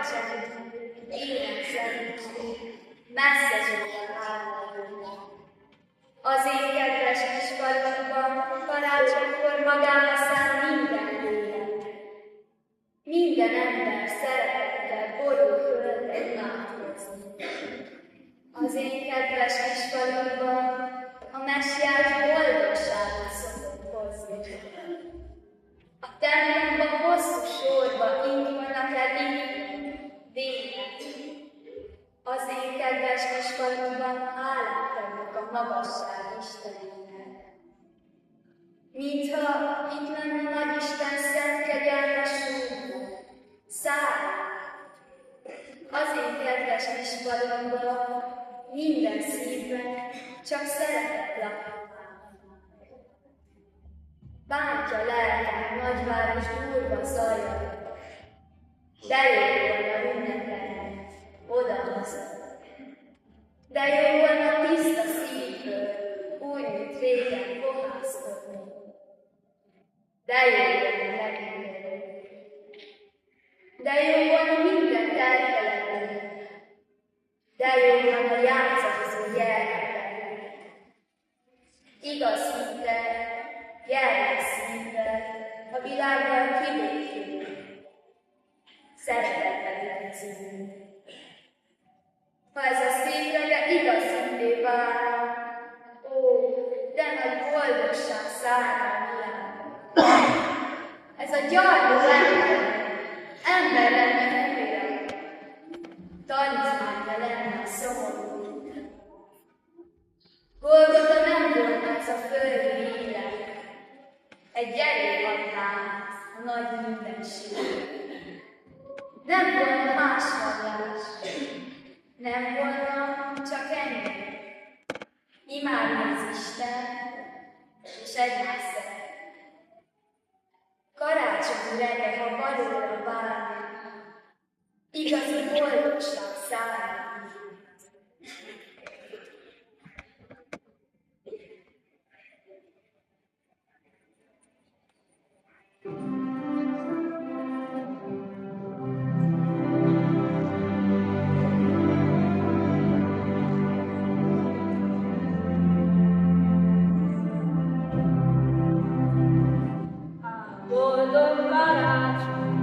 csend, ének szentű, messze zsóra állandó. Az én kedves kis falunkban karácsonykor magába száll minden lélek. Minden ember szeretettel borul föl imádkozni. Az én kedves kis falunkban a messiás boldogságot szokott hozni. A templomban hosszú sorba indulnak el délek. Az én kedves kis falunkban hálát adnak a magasság Istenének. Mintha itt lenne Nagyisten szent kegyelmes súlya, száll. Az én kedves kis falunkban minden szívben csak szeretet lakik. Bántja lelkem nagyváros durva zajra, de jó volna ünnepelni oda-haza. De jó volna tiszta szívből, úgy, mint régen fohászkodni. De jó volna megindulni. De jó volna mindent elfeledni. De jó volna játszatozó gyermekeknek. Igaz hittel, gyermekszívvel, a világban kibékülünk. Szeretettel című. Ha ez a szépre, de igaz hitté válna, ó, de nagy boldogság szállna a világon. Ez a gyarló ember lenne félre, talizmánja lenne a szomorú. Golgota nem volna ez a földi élet, egy gyerek adnám a nagy mindenség. Nem volna más vallás, nem volna csak ennyi. Imádni az Isten, és egymást szeretni. Karácsonyi reggel, ha valóra várni, igazi boldogság szállni. Boldog karácsony!